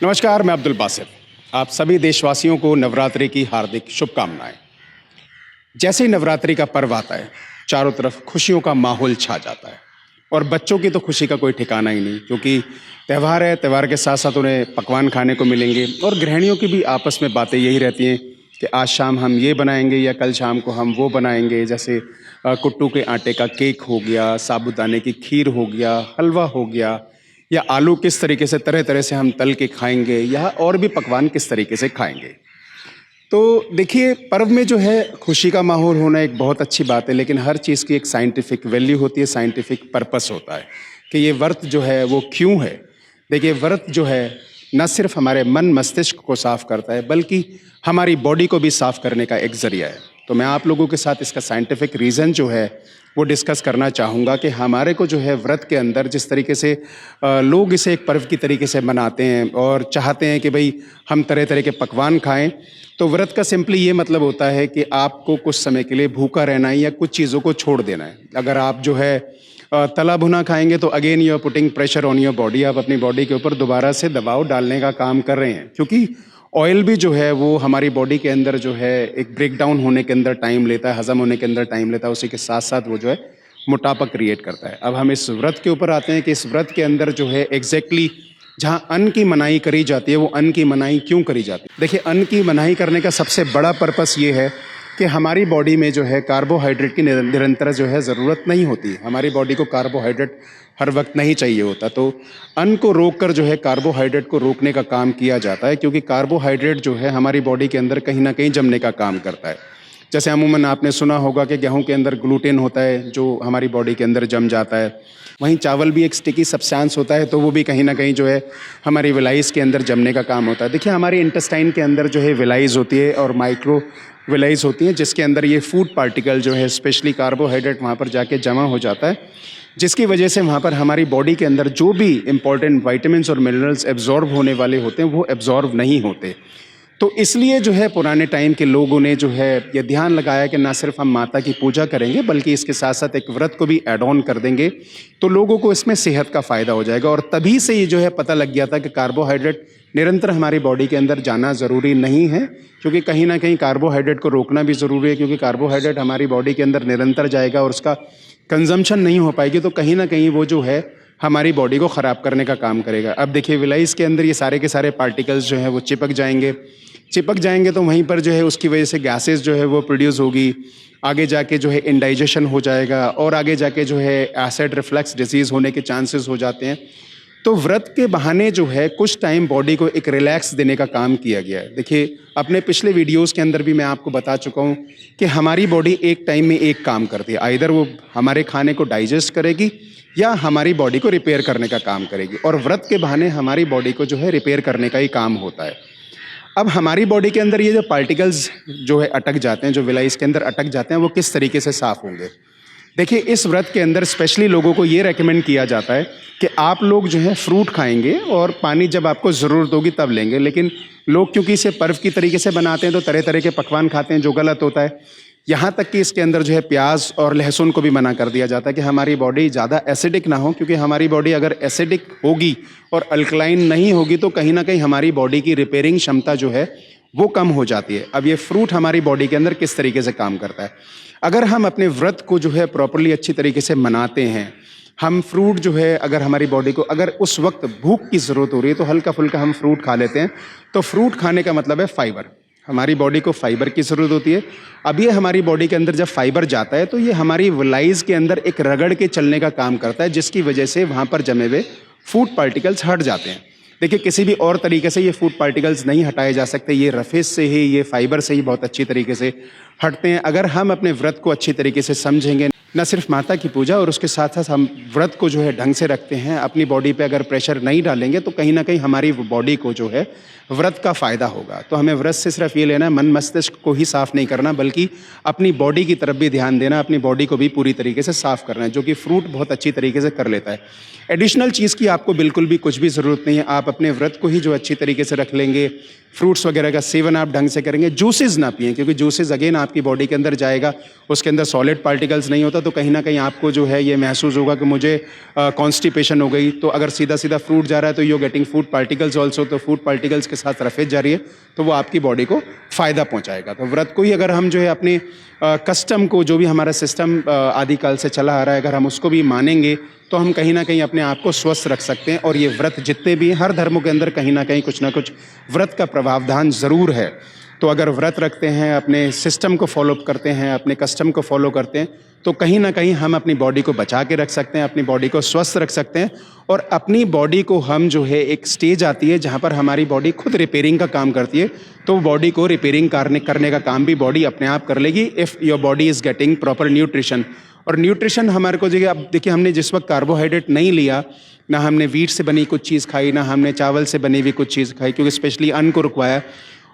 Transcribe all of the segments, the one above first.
नमस्कार, मैं अब्दुल बासित। आप सभी देशवासियों को नवरात्रि की हार्दिक शुभकामनाएं। जैसे ही नवरात्रि का पर्व आता है, चारों तरफ खुशियों का माहौल छा जाता है और बच्चों की तो खुशी का कोई ठिकाना ही नहीं, क्योंकि त्यौहार है। त्यौहार के साथ साथ उन्हें पकवान खाने को मिलेंगे और गृहिणियों की भी आपस में बातें यही रहती हैं कि आज शाम हम ये बनाएंगे या कल शाम को हम वो बनाएंगे। जैसे कुट्टू के आटे का केक हो गया, साबूदाने की खीर हो गया, हलवा हो गया, या आलू किस तरीके से तरह तरह से हम तल के खाएंगे, या और भी पकवान किस तरीके से खाएंगे। तो देखिए, पर्व में जो है खुशी का माहौल होना एक बहुत अच्छी बात है, लेकिन हर चीज़ की एक साइंटिफिक वैल्यू होती है, साइंटिफिक पर्पस होता है कि ये व्रत जो है वो क्यों है। देखिए, व्रत जो है न सिर्फ हमारे मन मस्तिष्क को साफ करता है, बल्कि हमारी बॉडी को भी साफ करने का एक जरिया है। तो मैं आप लोगों के साथ इसका साइंटिफिक रीज़न जो है वो डिस्कस करना चाहूँगा कि हमारे को जो है व्रत के अंदर जिस तरीके से लोग इसे एक पर्व की तरीके से मनाते हैं और चाहते हैं कि भाई हम तरह तरह के पकवान खाएं। तो व्रत का सिंपली ये मतलब होता है कि आपको कुछ समय के लिए भूखा रहना है या कुछ चीज़ों को छोड़ देना है। अगर आप जो है तला भुना खाएंगे तो again you are putting pressure on your body. आप अपनी बॉडी के ऊपर दोबारा से दबाव डालने का काम कर रहे हैं, क्योंकि ऑयल भी जो है वो हमारी बॉडी के अंदर जो है एक ब्रेक डाउन होने के अंदर टाइम लेता है, हजम होने के अंदर टाइम लेता है। उसी के साथ साथ वो जो है मोटापा क्रिएट करता है। अब हम इस व्रत के ऊपर आते हैं कि इस व्रत के अंदर जो है एग्जैक्टली जहाँ अन्न की मनाही करी जाती है, वो अन्न की मनाही क्यों करी जाती है। देखिए, अन्न की मनाही करने का सबसे बड़ा पर्पस ये है कि हमारी बॉडी में जो है कार्बोहाइड्रेट की निरंतर जो है ज़रूरत नहीं होती। हमारी बॉडी को कार्बोहाइड्रेट हर वक्त नहीं चाहिए होता, तो अन्न को रोक कर जो है कार्बोहाइड्रेट को रोकने का काम किया जाता है, क्योंकि कार्बोहाइड्रेट जो है हमारी बॉडी के अंदर कहीं ना कहीं जमने का काम करता है। जैसे अमूमन आपने सुना होगा कि गेहूं के अंदर ग्लूटेन होता है जो हमारी बॉडी के अंदर जम जाता है। वहीं चावल भी एक स्टिकी सब्सटेंस होता है, तो वो भी कहीं ना कहीं जो है हमारी विलाइज के अंदर जमने का काम होता है। देखिए, हमारी इंटेस्टाइन के अंदर जो है विलाइज होती है और माइक्रो विलाइज होती हैं, जिसके अंदर ये फूड पार्टिकल जो है स्पेशली कार्बोहाइड्रेट वहाँ पर जाके जमा हो जाता है, जिसकी वजह से वहाँ पर हमारी बॉडी के अंदर जो भी इंपॉर्टेंट वाइटामिन्स और मिनरल्स एब्जॉर्ब होने वाले होते हैं वो एब्जॉर्ब नहीं होते। तो इसलिए जो है पुराने टाइम के लोगों ने जो है ये ध्यान लगाया कि ना सिर्फ हम माता की पूजा करेंगे, बल्कि इसके साथ साथ एक व्रत को भी ऐड ऑन कर देंगे, तो लोगों को इसमें सेहत का फ़ायदा हो जाएगा। और तभी से ये जो है पता लग गया था कि कार्बोहाइड्रेट निरंतर हमारी बॉडी के अंदर जाना ज़रूरी नहीं है, क्योंकि कहीं ना कहीं कार्बोहाइड्रेट को रोकना भी ज़रूरी है। क्योंकि कार्बोहाइड्रेट हमारी बॉडी के अंदर निरंतर जाएगा और उसका कंजम्पशन नहीं हो पाएगी, तो कहीं ना कहीं वो जो है हमारी बॉडी को ख़राब करने का काम करेगा। अब देखिए, विलाइस के अंदर ये सारे के सारे पार्टिकल्स जो है वो चिपक जाएंगे, तो वहीं पर जो है उसकी वजह से गैसेस जो है वो प्रोड्यूस होगी। आगे जाके जो है इंडाइजेशन हो जाएगा और आगे जाके जो है एसिड रिफ्लक्स डिजीज़ होने के चांसेस हो जाते हैं। तो व्रत के बहाने जो है कुछ टाइम बॉडी को एक रिलैक्स देने का काम किया गया है। देखिए, अपने पिछले वीडियोस के अंदर भी मैं आपको बता चुका हूँ कि हमारी बॉडी एक टाइम में एक काम करती है। आइदर वो हमारे खाने को डाइजेस्ट करेगी या हमारी बॉडी को रिपेयर करने का काम करेगी, और व्रत के बहाने हमारी बॉडी को जो है रिपेयर करने का ही काम होता है। अब हमारी बॉडी के अंदर ये जो पार्टिकल्स जो है अटक जाते हैं, जो विलाइस के अंदर अटक जाते हैं, वो किस तरीके से साफ़ होंगे। देखिए, इस व्रत के अंदर स्पेशली लोगों को ये रेकमेंड किया जाता है कि आप लोग जो है फ्रूट खाएंगे और पानी जब आपको ज़रूरत होगी तब लेंगे। लेकिन लोग क्योंकि इसे पर्व की तरीके से बनाते हैं तो तरह तरह के पकवान खाते हैं, जो गलत होता है। यहाँ तक कि इसके अंदर जो है प्याज और लहसुन को भी मना कर दिया जाता है कि हमारी बॉडी ज़्यादा एसिडिक ना हो, क्योंकि हमारी बॉडी अगर एसिडिक होगी और अल्कलाइन नहीं होगी तो कहीं ना कहीं हमारी बॉडी की रिपेयरिंग क्षमता जो है वो कम हो जाती है। अब ये फ्रूट हमारी बॉडी के अंदर किस तरीके से काम करता है। अगर हम अपने व्रत को जो है प्रॉपरली अच्छी तरीके से मनाते हैं, हम फ्रूट जो है अगर हमारी बॉडी को अगर उस वक्त भूख की ज़रूरत हो रही है तो हल्का फुल्का हम फ्रूट खा लेते हैं। तो फ्रूट खाने का मतलब है फाइबर। हमारी बॉडी को फाइबर की ज़रूरत होती है। अब ये हमारी बॉडी के अंदर जब फाइबर जाता है तो ये हमारी विलाइज के अंदर एक रगड़ के चलने का काम करता है, जिसकी वजह से वहाँ पर जमे हुए फूड पार्टिकल्स हट जाते हैं। देखिए, किसी भी और तरीके से ये फूड पार्टिकल्स नहीं हटाए जा सकते। ये रफेज से ही, ये फाइबर से ही बहुत अच्छी तरीके से हटते हैं। अगर हम अपने व्रत को अच्छी तरीके से समझेंगे, न सिर्फ माता की पूजा और उसके साथ साथ हम व्रत को जो है ढंग से रखते हैं, अपनी बॉडी पे अगर प्रेशर नहीं डालेंगे, तो कहीं ना कहीं हमारी बॉडी को जो है व्रत का फ़ायदा होगा। तो हमें व्रत से सिर्फ ये लेना है, मन मस्तिष्क को ही साफ़ नहीं करना, बल्कि अपनी बॉडी की तरफ भी ध्यान देना, अपनी बॉडी को भी पूरी तरीके से साफ़ करना है, जो कि फ्रूट बहुत अच्छी तरीके से कर लेता है। एडिशनल चीज़ की आपको बिल्कुल भी कुछ भी ज़रूरत नहीं है। आप अपने व्रत को ही जो अच्छी तरीके से रख लेंगे, फ्रूट्स वगैरह का सेवन आप ढंग से करेंगे। जूसेस ना पिएं, क्योंकि जूसेस अगेन आपकी बॉडी के अंदर जाएगा, उसके अंदर सॉलिड पार्टिकल्स नहीं होता, होता तो कहीं ना कहीं आपको जो है ये महसूस होगा कि मुझे कॉन्स्टिपेशन हो गई। तो अगर सीधा सीधा फ्रूट जा रहा है तो you getting food particles also, तो फूड पार्टिकल्स के साथ रफेज जा रही है तो वो आपकी बॉडी को फ़ायदा पहुंचाएगा। तो व्रत को ही अगर हम जो है अपने कस्टम को, जो भी हमारा सिस्टम आदिकाल से चला आ रहा है, अगर हम उसको भी मानेंगे तो हम कहीं ना कहीं अपने आप को स्वस्थ रख सकते हैं। और ये व्रत जितने भी हैं, हर धर्मों के अंदर कहीं ना कहीं कुछ ना कुछ व्रत का प्रावधान ज़रूर है। तो अगर व्रत रखते हैं, अपने सिस्टम को फॉलो करते हैं, अपने कस्टम को फॉलो करते हैं, तो कहीं ना कहीं हम अपनी बॉडी को बचा के रख सकते हैं, अपनी बॉडी को स्वस्थ रख सकते हैं। और अपनी बॉडी को हम जो है, एक स्टेज आती है जहाँ पर हमारी बॉडी खुद रिपेयरिंग का काम करती है, तो बॉडी को रिपेयरिंग करने का काम भी बॉडी अपने आप कर लेगी if your body is getting proper nutrition. और न्यूट्रिशन हमारे को देखिए, अब देखिए हमने जिस वक्त कार्बोहाइड्रेट नहीं लिया, ना हमने वीट से बनी कुछ चीज़ खाई, ना हमने चावल से बनी हुई कुछ चीज़ खाई, क्योंकि स्पेशली अन्न को रुकवाया,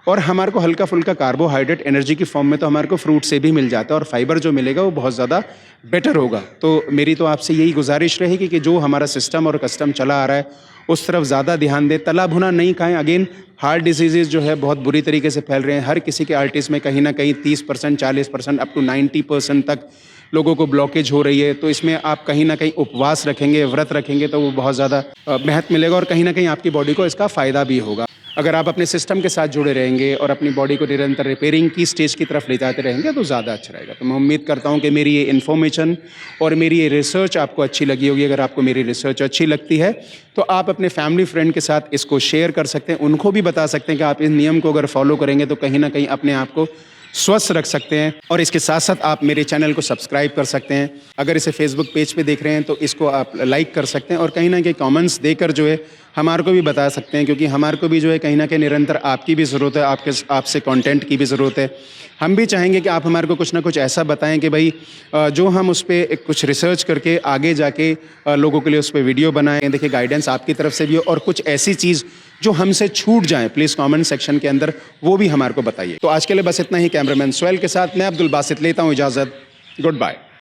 और हमारे को हल्का फुल्का कार्बोहाइड्रेट एनर्जी की फॉर्म में तो हमारे को फ्रूट से भी मिल जाता है, और फाइबर जो मिलेगा वो बहुत ज़्यादा बेटर होगा। तो मेरी तो आपसे यही गुजारिश रहेगी कि जो हमारा सिस्टम और कस्टम चला आ रहा है उस तरफ ज़्यादा ध्यान दें। तला भुना नहीं खाएं। अगेन हार्ट डिजीज़ जो है बहुत बुरी तरीके से फैल रहे हैं। हर किसी के आर्टिस्ट में कहीं ना कहीं 30%, 40%, अप टू 90% तक लोगों को ब्लॉकेज हो रही है। तो इसमें आप कहीं ना कहीं उपवास रखेंगे, व्रत रखेंगे तो वो बहुत ज़्यादा महत्व मिलेगा, और कहीं ना कहीं आपकी बॉडी को इसका फ़ायदा भी होगा। अगर आप अपने सिस्टम के साथ जुड़े रहेंगे और अपनी बॉडी को निरंतर रिपेयरिंग की स्टेज की तरफ ले जाते रहेंगे तो ज़्यादा अच्छा रहेगा। तो मैं उम्मीद करता हूँ कि मेरी ये इन्फॉर्मेशन और मेरी ये रिसर्च आपको अच्छी लगी होगी। अगर आपको मेरी रिसर्च अच्छी लगती है तो आप अपने फैमिली फ्रेंड के साथ इसको शेयर कर सकते हैं, उनको भी बता सकते हैं कि आप इस नियम को अगर फॉलो करेंगे तो कहीं ना कहीं अपने आप को स्वस्थ रख सकते हैं। और इसके साथ साथ आप मेरे चैनल को सब्सक्राइब कर सकते हैं। अगर इसे फेसबुक पेज पे देख रहे हैं तो इसको आप लाइक कर सकते हैं, और कहीं ना कहीं कमेंट्स देकर जो है हमारे को भी बता सकते हैं, क्योंकि हमारे को भी जो है कहीं ना कहीं निरंतर आपकी भी ज़रूरत है, आपसे कंटेंट की भी ज़रूरत है। हम भी चाहेंगे कि आप हमारे को कुछ ना कुछ ऐसा बताएं कि भाई जो हम उस पर कुछ रिसर्च करके आगे जाके लोगों के लिए उस पर वीडियो बनाएं। देखिए गाइडेंस आपकी तरफ से भी हो, और कुछ ऐसी चीज़ जो हमसे छूट जाए प्लीज़ कमेंट सेक्शन के अंदर वो भी हमारे को बताइए। तो आज के लिए बस इतना ही। कैमरामैन सोहेल के साथ मैं अब्दुल बासित लेता हूँ इजाज़त। Good bye.